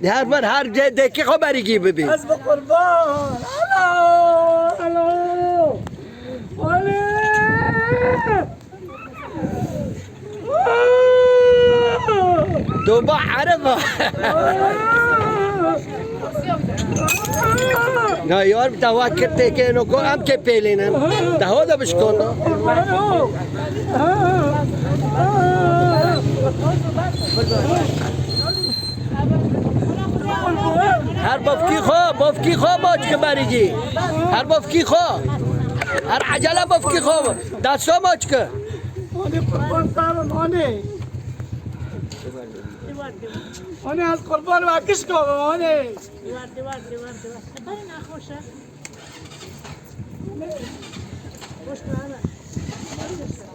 هر بار هر جای دکی خبری گی ببین از با قربان الو ولی دوبا عربا نه یار دعوت کرده که اینو کو هم که پیلینن دعوت دا بشکن هر بافکی خواه باش که بریگی هر بافکی خواه هر عجله بافکی خواه دستا باش که آنی از قربان واکش کو آنی دیوار خبری نخوشه خوش کنه